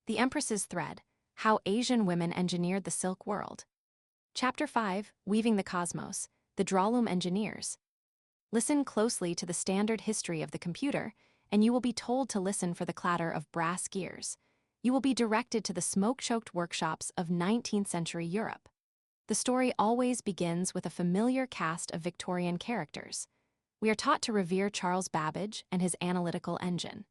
The Empress's Thread: How Asian Women Engineered the Silk World. Chapter 5, Weaving the Cosmos, the Drawloom Engineers. Listen closely to the standard history of the computer, and you will be told to listen for the clatter of brass gears. You will be directed to the smoke-choked workshops of 19th century Europe. The story always begins with a familiar cast of Victorian characters. We are taught to revere Charles Babbage and his analytical engine.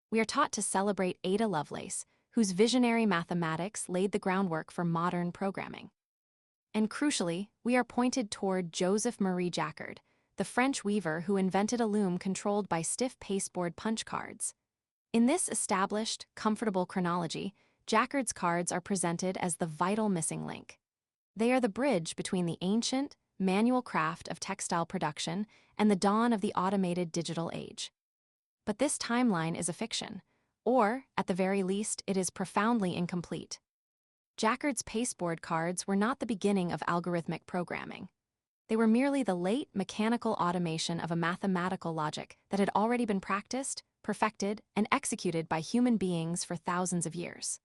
We are taught to celebrate Ada Lovelace, whose visionary mathematics laid the groundwork for modern programming. And crucially, we are pointed toward Joseph Marie Jacquard, the French weaver who invented a loom controlled by stiff pasteboard punch cards. In this established, comfortable chronology, Jacquard's cards are presented as the vital missing link. They are the bridge between the ancient, manual craft of textile production and the dawn of the automated digital age. But this timeline is a fiction, or, at the very least, it is profoundly incomplete. Jacquard's pasteboard cards were not the beginning of algorithmic programming. They were merely the late mechanical automation of a mathematical logic that had already been practiced, perfected, and executed by human beings for thousands of years.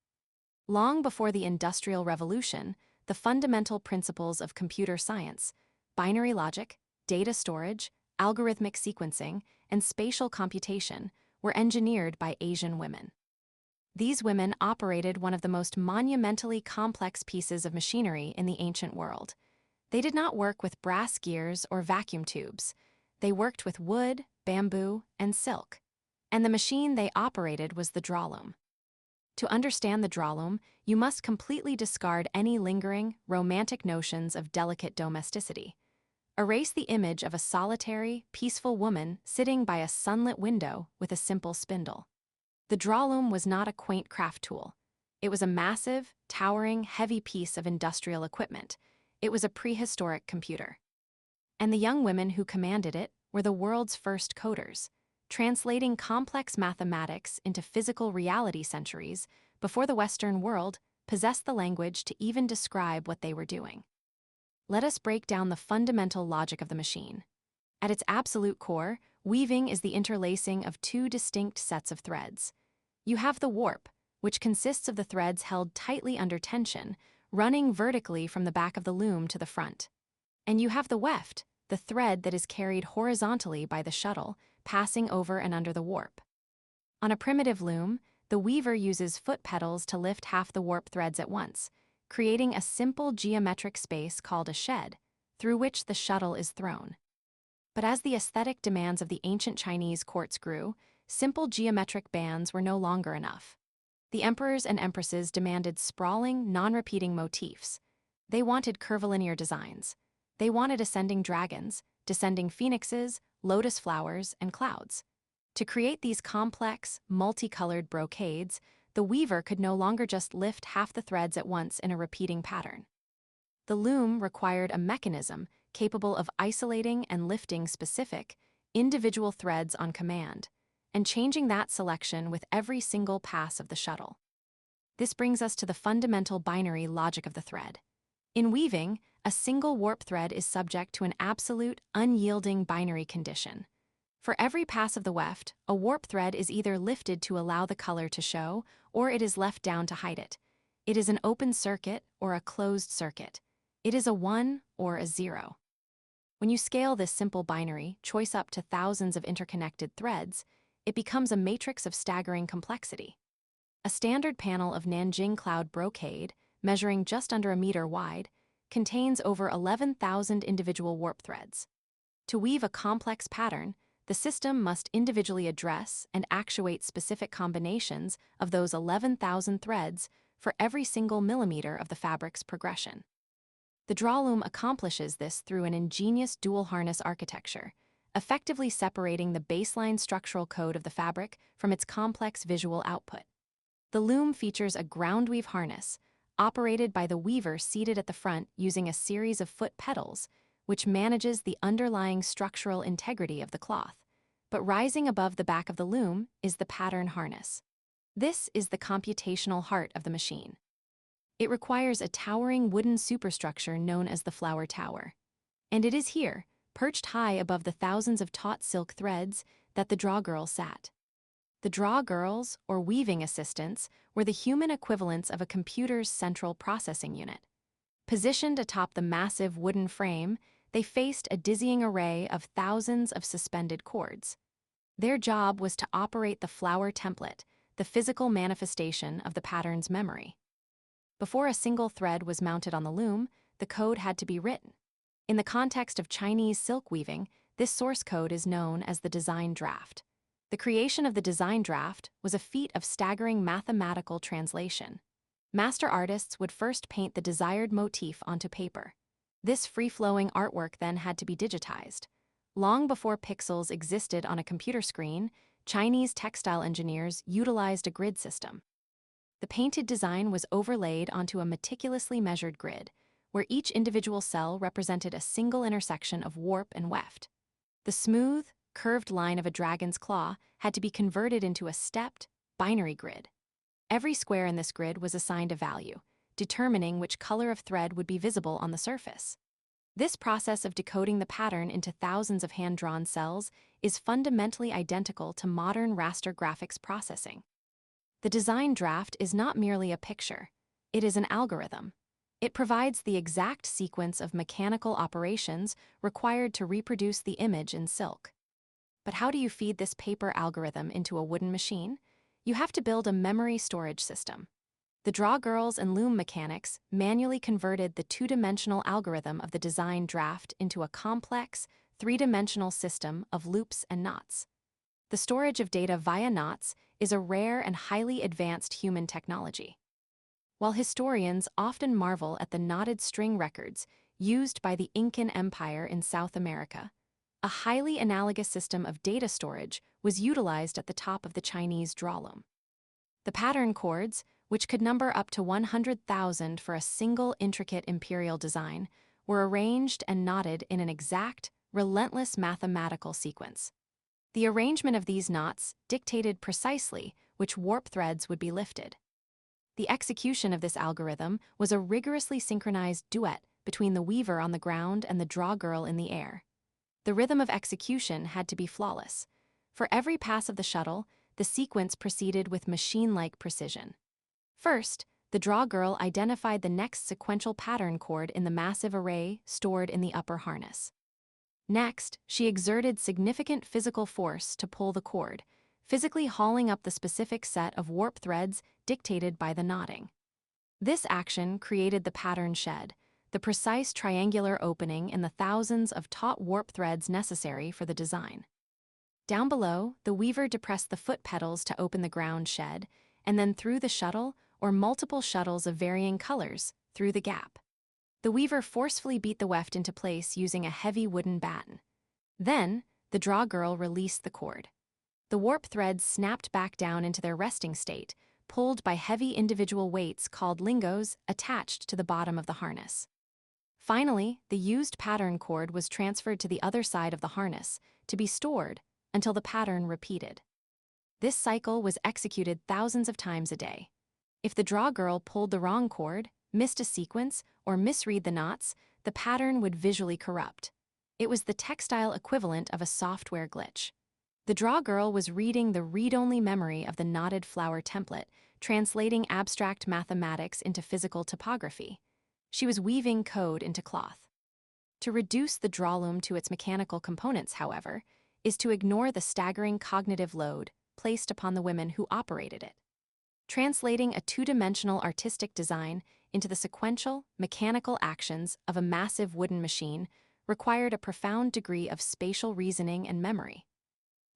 Long before the Industrial Revolution, the fundamental principles of computer science, binary logic, data storage, algorithmic sequencing, and spatial computation, were engineered by Asian women. These women operated one of the most monumentally complex pieces of machinery in the ancient world. They did not work with brass gears or vacuum tubes. They worked with wood, bamboo, and silk. And the machine they operated was the drawloom. To understand the drawloom, you must completely discard any lingering, romantic notions of delicate domesticity. Erase the image of a solitary, peaceful woman sitting by a sunlit window with a simple spindle. The drawloom was not a quaint craft tool. It was a massive, towering, heavy piece of industrial equipment. It was a prehistoric computer. And the young women who commanded it were the world's first coders, translating complex mathematics into physical reality centuries before the Western world possessed the language to even describe what they were doing. Let us break down the fundamental logic of the machine. At its absolute core, weaving is the interlacing of two distinct sets of threads. You have the warp, which consists of the threads held tightly under tension, running vertically from the back of the loom to the front. And you have the weft, the thread that is carried horizontally by the shuttle, passing over and under the warp. On a primitive loom, the weaver uses foot pedals to lift half the warp threads at once, creating a simple geometric space called a shed, through which the shuttle is thrown. But as the aesthetic demands of the ancient Chinese courts grew, simple geometric bands were no longer enough. The emperors and empresses demanded sprawling, non-repeating motifs. They wanted curvilinear designs. They wanted ascending dragons, descending phoenixes, lotus flowers, and clouds. To create these complex, multicolored brocades, the weaver could no longer just lift half the threads at once in a repeating pattern. The loom required a mechanism capable of isolating and lifting specific, individual threads on command, and changing that selection with every single pass of the shuttle. This brings us to the fundamental binary logic of the thread. In weaving, a single warp thread is subject to an absolute, unyielding binary condition. For every pass of the weft, a warp thread is either lifted to allow the color to show, or it is left down to hide it. It is an open circuit or a closed circuit. It is a 1 or a 0. When you scale this simple binary choice up to thousands of interconnected threads, it becomes a matrix of staggering complexity. A standard panel of Nanjing cloud brocade, measuring just under a meter wide, contains over 11,000 individual warp threads. To weave a complex pattern, the system must individually address and actuate specific combinations of those 11,000 threads for every single millimeter of the fabric's progression. The drawloom accomplishes this through an ingenious dual harness architecture, effectively separating the baseline structural code of the fabric from its complex visual output. The loom features a groundweave harness, operated by the weaver seated at the front using a series of foot pedals, which manages the underlying structural integrity of the cloth. But rising above the back of the loom is the pattern harness. This is the computational heart of the machine. It requires a towering wooden superstructure known as the flower tower. And it is here, perched high above the thousands of taut silk threads, that the drawgirl sat. The draw girls, or weaving assistants, were the human equivalents of a computer's central processing unit. Positioned atop the massive wooden frame, they faced a dizzying array of thousands of suspended cords. Their job was to operate the flower template, the physical manifestation of the pattern's memory. Before a single thread was mounted on the loom, the code had to be written. In the context of Chinese silk weaving, this source code is known as the design draft. The creation of the design draft was a feat of staggering mathematical translation. Master artists would first paint the desired motif onto paper. This free-flowing artwork then had to be digitized. Long before pixels existed on a computer screen, Chinese textile engineers utilized a grid system. The painted design was overlaid onto a meticulously measured grid, where each individual cell represented a single intersection of warp and weft. The smooth, curved line of a dragon's claw had to be converted into a stepped, binary grid. Every square in this grid was assigned a value, determining which color of thread would be visible on the surface. This process of decoding the pattern into thousands of hand-drawn cells is fundamentally identical to modern raster graphics processing. The design draft is not merely a picture, it is an algorithm. It provides the exact sequence of mechanical operations required to reproduce the image in silk. But how do you feed this paper algorithm into a wooden machine? You have to build a memory storage system. The draw girls and loom mechanics manually converted the two-dimensional algorithm of the design draft into a complex, three-dimensional system of loops and knots. The storage of data via knots is a rare and highly advanced human technology. While historians often marvel at the knotted string records used by the Incan Empire in South America, a highly analogous system of data storage was utilized at the top of the Chinese drawloom. The pattern cords, which could number up to 100,000 for a single intricate imperial design, were arranged and knotted in an exact, relentless mathematical sequence. The arrangement of these knots dictated precisely which warp threads would be lifted. The execution of this algorithm was a rigorously synchronized duet between the weaver on the ground and the draw girl in the air. The rhythm of execution had to be flawless. For every pass of the shuttle, the sequence proceeded with machine-like precision. First, the draw girl identified the next sequential pattern cord in the massive array stored in the upper harness. Next, she exerted significant physical force to pull the cord, physically hauling up the specific set of warp threads dictated by the knotting. This action created the pattern shed, the precise triangular opening in the thousands of taut warp threads necessary for the design. Down below, the weaver depressed the foot pedals to open the ground shed, and then threw the shuttle, or multiple shuttles of varying colors, through the gap. The weaver forcefully beat the weft into place using a heavy wooden batten. Then, the draw girl released the cord. The warp threads snapped back down into their resting state, pulled by heavy individual weights called lingos attached to the bottom of the harness. Finally, the used pattern cord was transferred to the other side of the harness to be stored until the pattern repeated. This cycle was executed thousands of times a day. If the draw girl pulled the wrong cord, missed a sequence, or misread the knots, the pattern would visually corrupt. It was the textile equivalent of a software glitch. The draw girl was reading the read-only memory of the knotted flower template, translating abstract mathematics into physical topography. She was weaving code into cloth. To reduce the drawloom to its mechanical components, however, is to ignore the staggering cognitive load placed upon the women who operated it. Translating a two-dimensional artistic design into the sequential, mechanical actions of a massive wooden machine required a profound degree of spatial reasoning and memory.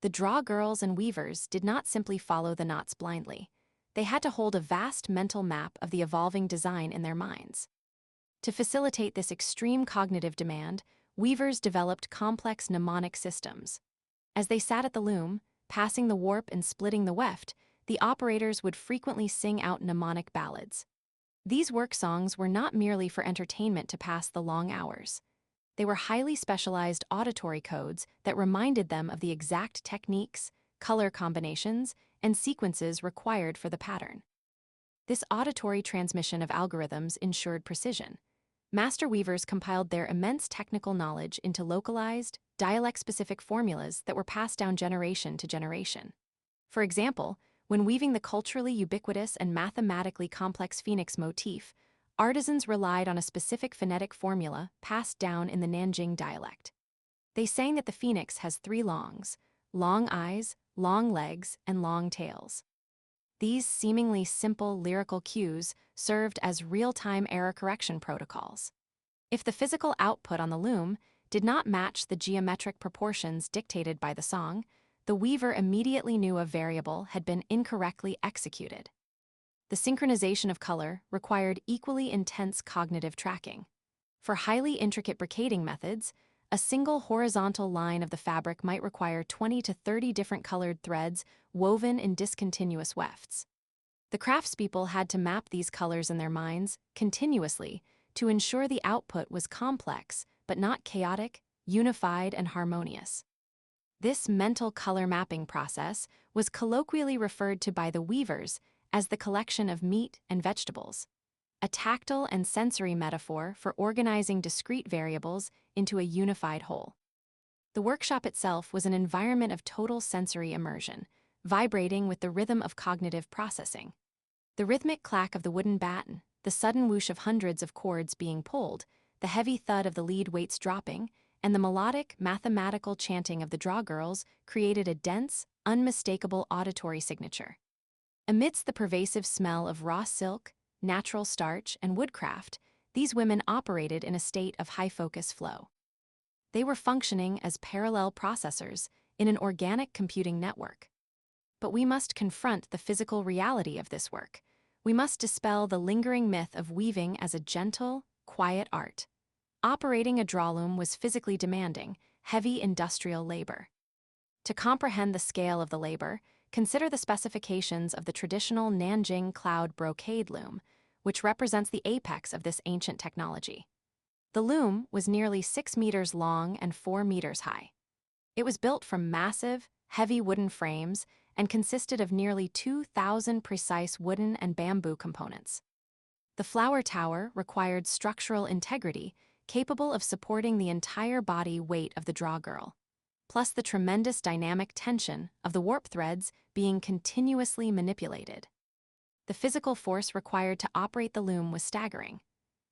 The draw girls and weavers did not simply follow the knots blindly. They had to hold a vast mental map of the evolving design in their minds. To facilitate this extreme cognitive demand, weavers developed complex mnemonic systems. As they sat at the loom, passing the warp and splitting the weft, the operators would frequently sing out mnemonic ballads. These work songs were not merely for entertainment to pass the long hours. They were highly specialized auditory codes that reminded them of the exact techniques, color combinations, and sequences required for the pattern. This auditory transmission of algorithms ensured precision. Master weavers compiled their immense technical knowledge into localized, dialect-specific formulas that were passed down generation to generation. For example, when weaving the culturally ubiquitous and mathematically complex phoenix motif, artisans relied on a specific phonetic formula passed down in the Nanjing dialect. They sang that the phoenix has three longs: long eyes, long legs, and long tails. These seemingly simple lyrical cues served as real-time error correction protocols. If the physical output on the loom did not match the geometric proportions dictated by the song, the weaver immediately knew a variable had been incorrectly executed. The synchronization of color required equally intense cognitive tracking. For highly intricate brocading methods, a single horizontal line of the fabric might require 20 to 30 different colored threads woven in discontinuous wefts. The craftspeople had to map these colors in their minds continuously to ensure the output was complex but not chaotic, unified, and harmonious. This mental color mapping process was colloquially referred to by the weavers as the collection of meat and vegetables, a tactile and sensory metaphor for organizing discrete variables into a unified whole. The workshop itself was an environment of total sensory immersion, vibrating with the rhythm of cognitive processing. The rhythmic clack of the wooden batten, the sudden whoosh of hundreds of cords being pulled, the heavy thud of the lead weights dropping, and the melodic, mathematical chanting of the draw girls created a dense, unmistakable auditory signature. Amidst the pervasive smell of raw silk, natural starch, and woodcraft, these women operated in a state of high-focus flow. They were functioning as parallel processors in an organic computing network. But we must confront the physical reality of this work. We must dispel the lingering myth of weaving as a gentle, quiet art. Operating a drawloom was physically demanding, heavy industrial labor. To comprehend the scale of the labor, consider the specifications of the traditional Nanjing cloud brocade loom, which represents the apex of this ancient technology. The loom was nearly 6 meters long and 4 meters high. It was built from massive, heavy wooden frames and consisted of nearly 2,000 precise wooden and bamboo components. The flower tower required structural integrity capable of supporting the entire body weight of the draw girl, plus the tremendous dynamic tension of the warp threads being continuously manipulated. The physical force required to operate the loom was staggering.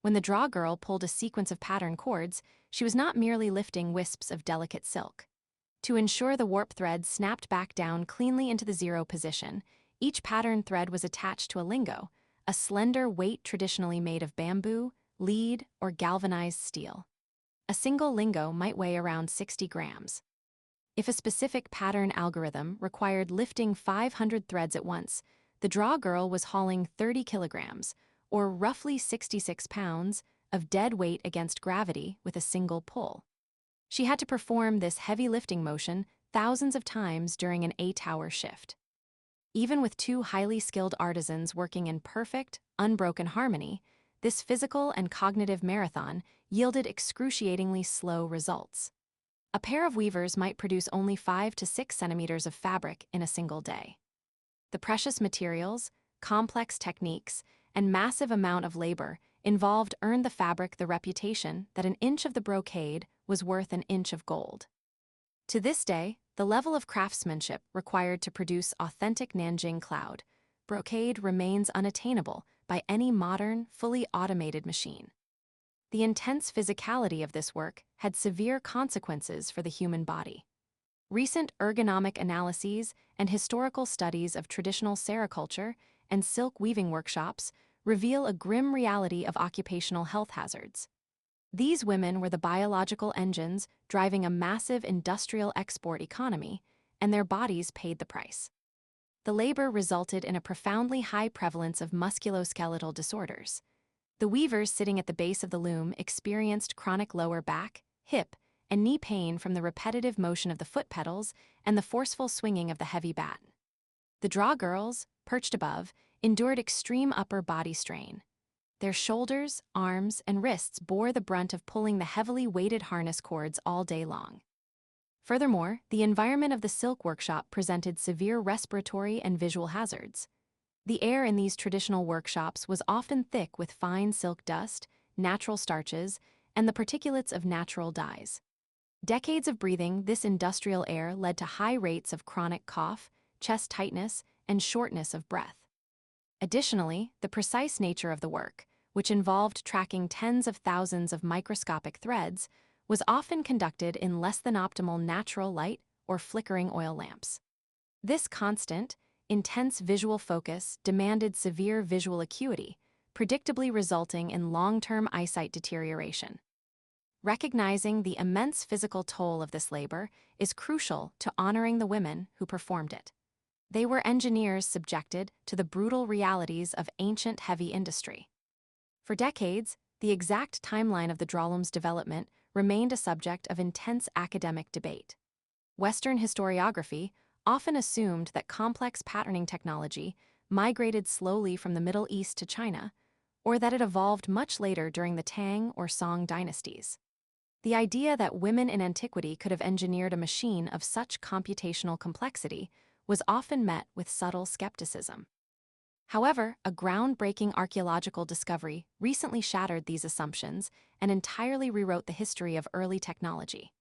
When the draw girl pulled a sequence of pattern cords, she was not merely lifting wisps of delicate silk. To ensure the warp threads snapped back down cleanly into the zero position, each pattern thread was attached to a lingo, a slender weight traditionally made of bamboo, lead, or galvanized steel. A single lingo might weigh around 60 grams. If a specific pattern algorithm required lifting 500 threads at once, the draw girl was hauling 30 kilograms, or roughly 66 pounds, of dead weight against gravity with a single pull. She had to perform this heavy lifting motion thousands of times during an 8-hour shift. Even with two highly skilled artisans working in perfect, unbroken harmony, this physical and cognitive marathon yielded excruciatingly slow results. A pair of weavers might produce only 5 to 6 centimeters of fabric in a single day. The precious materials, complex techniques, and massive amount of labor involved earned the fabric the reputation that an inch of the brocade was worth an inch of gold. To this day, the level of craftsmanship required to produce authentic Nanjing cloud brocade remains unattainable by any modern, fully automated machine. The intense physicality of this work had severe consequences for the human body. Recent ergonomic analyses and historical studies of traditional sericulture and silk weaving workshops reveal a grim reality of occupational health hazards. These women were the biological engines driving a massive industrial export economy, and their bodies paid the price. The labor resulted in a profoundly high prevalence of musculoskeletal disorders. The weavers sitting at the base of the loom experienced chronic lower back, hip, and knee pain from the repetitive motion of the foot pedals and the forceful swinging of the heavy batten. The draw girls, perched above, endured extreme upper body strain. Their shoulders, arms, and wrists bore the brunt of pulling the heavily weighted harness cords all day long. Furthermore, the environment of the silk workshop presented severe respiratory and visual hazards. The air in these traditional workshops was often thick with fine silk dust, natural starches, and the particulates of natural dyes. Decades of breathing this industrial air led to high rates of chronic cough, chest tightness, and shortness of breath. Additionally, the precise nature of the work, which involved tracking tens of thousands of microscopic threads, was often conducted in less than optimal natural light or flickering oil lamps. This constant, intense visual focus demanded severe visual acuity, predictably resulting in long-term eyesight deterioration. Recognizing the immense physical toll of this labor is crucial to honoring the women who performed it. They were engineers subjected to the brutal realities of ancient heavy industry. For decades, the exact timeline of the drawloom's development remained a subject of intense academic debate. Western historiography often assumed that complex patterning technology migrated slowly from the Middle East to China, or that it evolved much later during the Tang or Song dynasties. The idea that women in antiquity could have engineered a machine of such computational complexity was often met with subtle skepticism. However, a groundbreaking archaeological discovery recently shattered these assumptions and entirely rewrote the history of early technology.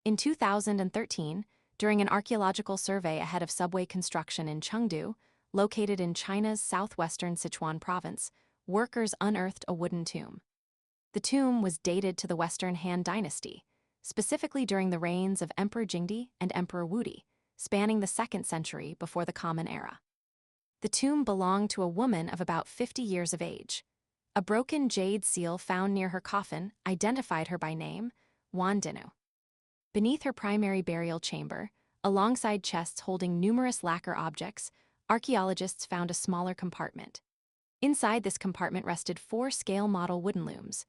In 2013, during an archaeological survey ahead of subway construction in Chengdu, located in China's southwestern Sichuan province, workers unearthed a wooden tomb. The tomb was dated to the Western Han Dynasty, specifically during the reigns of Emperor Jingdi and Emperor Wudi, spanning the 2nd century before the Common Era. The tomb belonged to a woman of about 50 years of age. A broken jade seal found near her coffin identified her by name, Wan Dinu. Beneath her primary burial chamber, alongside chests holding numerous lacquer objects, archaeologists found a smaller compartment. Inside this compartment rested 4 scale model wooden looms,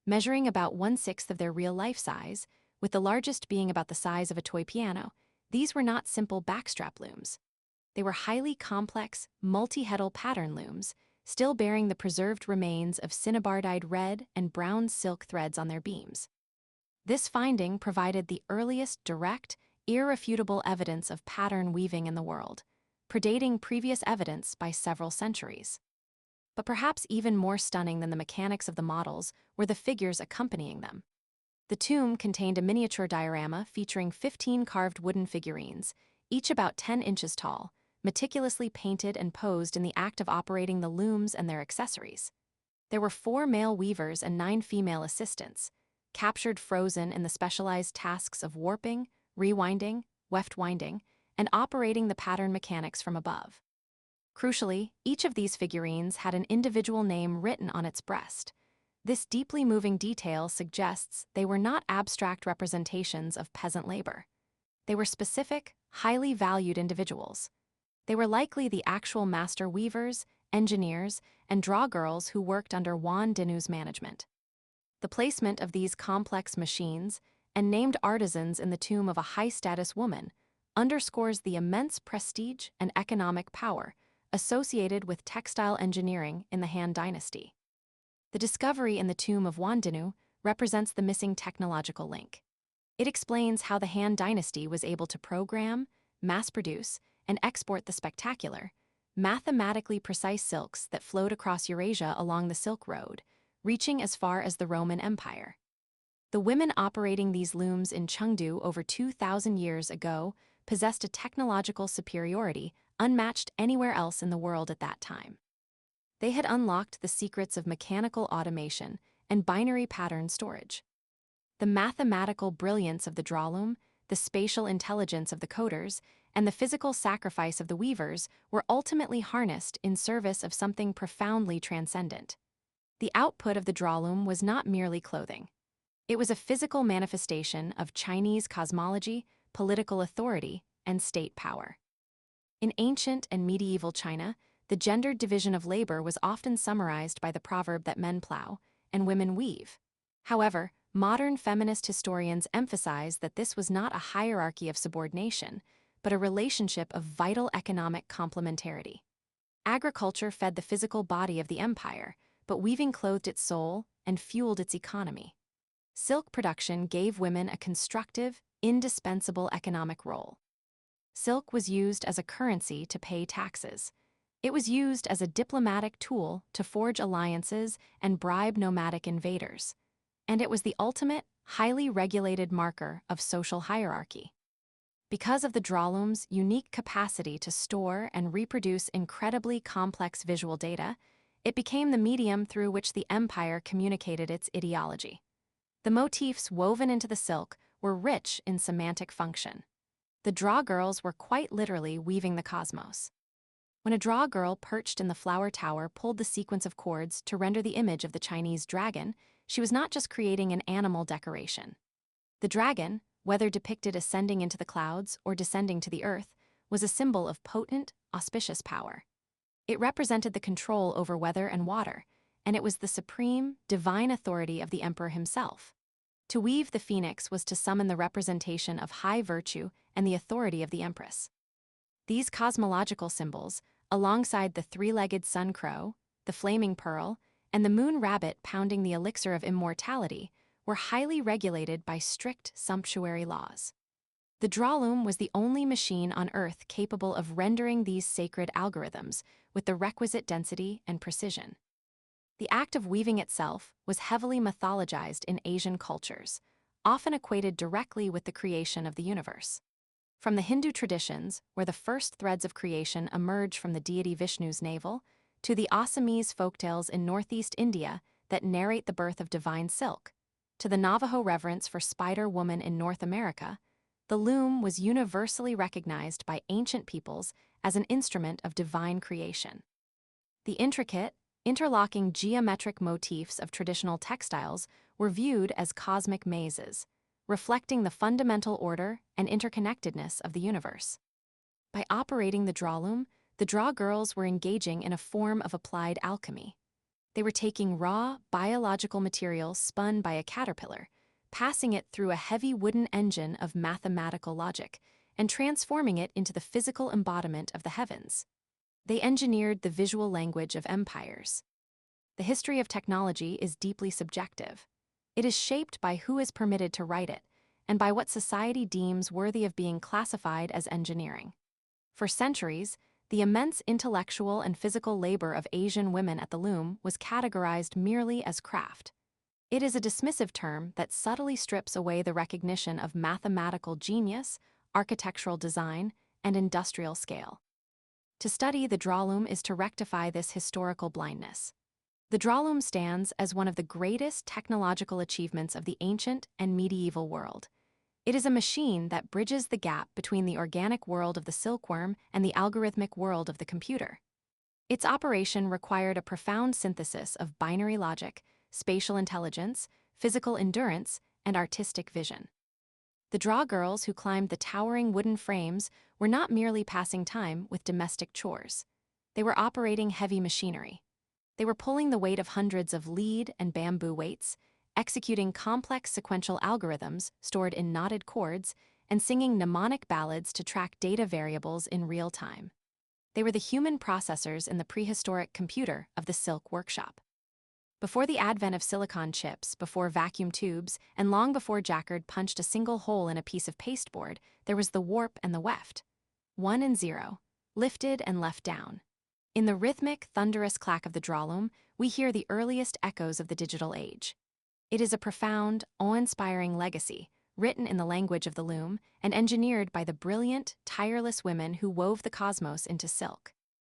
measuring about 1/6 of their real-life size, with the largest being about the size of a toy piano. These were not simple backstrap looms. They were highly complex, multi-heddle pattern looms, still bearing the preserved remains of cinnabar-dyed red and brown silk threads on their beams. This finding provided the earliest direct, irrefutable evidence of pattern weaving in the world, predating previous evidence by several centuries. But perhaps even more stunning than the mechanics of the models were the figures accompanying them. The tomb contained a miniature diorama featuring 15 carved wooden figurines, each about 10 inches tall, meticulously painted and posed in the act of operating the looms and their accessories. There were 4 male weavers and 9 female assistants, captured frozen in the specialized tasks of warping, rewinding, weft winding, and operating the pattern mechanics from above. Crucially, each of these figurines had an individual name written on its breast. This deeply moving detail suggests they were not abstract representations of peasant labor. They were specific, highly valued individuals. They were likely the actual master weavers, engineers, and drawgirls who worked under Wan Dinu's management. The placement of these complex machines and named artisans in the tomb of a high-status woman underscores the immense prestige and economic power associated with textile engineering in the Han Dynasty. The discovery in the tomb of Wan Dinu represents the missing technological link. It explains how the Han Dynasty was able to program, mass-produce, and export the spectacular, mathematically precise silks that flowed across Eurasia along the Silk Road, reaching as far as the Roman Empire. The women operating these looms in Chengdu over 2,000 years ago possessed a technological superiority unmatched anywhere else in the world at that time. They had unlocked the secrets of mechanical automation and binary pattern storage. The mathematical brilliance of the drawloom, the spatial intelligence of the coders, and the physical sacrifice of the weavers were ultimately harnessed in service of something profoundly transcendent. The output of the drawloom was not merely clothing. It was a physical manifestation of Chinese cosmology, political authority, and state power. In ancient and medieval China, the gendered division of labor was often summarized by the proverb that men plow and women weave. However, modern feminist historians emphasize that this was not a hierarchy of subordination, but a relationship of vital economic complementarity. Agriculture fed the physical body of the empire, but weaving clothed its soul and fueled its economy. Silk production gave women a constructive, indispensable economic role. Silk was used as a currency to pay taxes. It was used as a diplomatic tool to forge alliances and bribe nomadic invaders. And it was the ultimate, highly regulated marker of social hierarchy. Because of the Drawloom's unique capacity to store and reproduce incredibly complex visual data, it became the medium through which the empire communicated its ideology. The motifs woven into the silk were rich in semantic function. The draw girls were quite literally weaving the cosmos. When a draw girl perched in the flower tower pulled the sequence of chords to render the image of the Chinese dragon, she was not just creating an animal decoration. The dragon, whether depicted ascending into the clouds or descending to the earth, was a symbol of potent, auspicious power. It represented the control over weather and water, and it was the supreme, divine authority of the emperor himself. To weave the phoenix was to summon the representation of high virtue and the authority of the empress. These cosmological symbols, alongside the three-legged sun crow, the flaming pearl, and the moon rabbit pounding the elixir of immortality, were highly regulated by strict sumptuary laws. The Drawloom was the only machine on Earth capable of rendering these sacred algorithms with the requisite density and precision. The act of weaving itself was heavily mythologized in Asian cultures, often equated directly with the creation of the universe. From the Hindu traditions, where the first threads of creation emerge from the deity Vishnu's navel, to the Assamese folktales in northeast India that narrate the birth of divine silk, to the Navajo reverence for Spider-Woman in North America, the loom was universally recognized by ancient peoples as an instrument of divine creation. The intricate, interlocking geometric motifs of traditional textiles were viewed as cosmic mazes, reflecting the fundamental order and interconnectedness of the universe. By operating the Drawloom, the draw girls were engaging in a form of applied alchemy. They were taking raw, biological material spun by a caterpillar, passing it through a heavy wooden engine of mathematical logic, and transforming it into the physical embodiment of the heavens. They engineered the visual language of empires. The history of technology is deeply subjective. It is shaped by who is permitted to write it, and by what society deems worthy of being classified as engineering. For centuries, the immense intellectual and physical labor of Asian women at the loom was categorized merely as craft. It is a dismissive term that subtly strips away the recognition of mathematical genius, architectural design, and industrial scale. To study the Drawloom is to rectify this historical blindness. The Drawloom stands as one of the greatest technological achievements of the ancient and medieval world. It is a machine that bridges the gap between the organic world of the silkworm and the algorithmic world of the computer. Its operation required a profound synthesis of binary logic, spatial intelligence, physical endurance, and artistic vision. The draw girls who climbed the towering wooden frames were not merely passing time with domestic chores. They were operating heavy machinery. They were pulling the weight of hundreds of lead and bamboo weights, executing complex sequential algorithms stored in knotted cords, and singing mnemonic ballads to track data variables in real time. They were the human processors in the prehistoric computer of the silk workshop. Before the advent of silicon chips, before vacuum tubes, and long before Jacquard punched a single hole in a piece of pasteboard, there was the warp and the weft. 1 and 0, lifted and left down. In the rhythmic, thunderous clack of the Drawloom, we hear the earliest echoes of the digital age. It is a profound, awe-inspiring legacy, written in the language of the loom and engineered by the brilliant, tireless women who wove the cosmos into silk.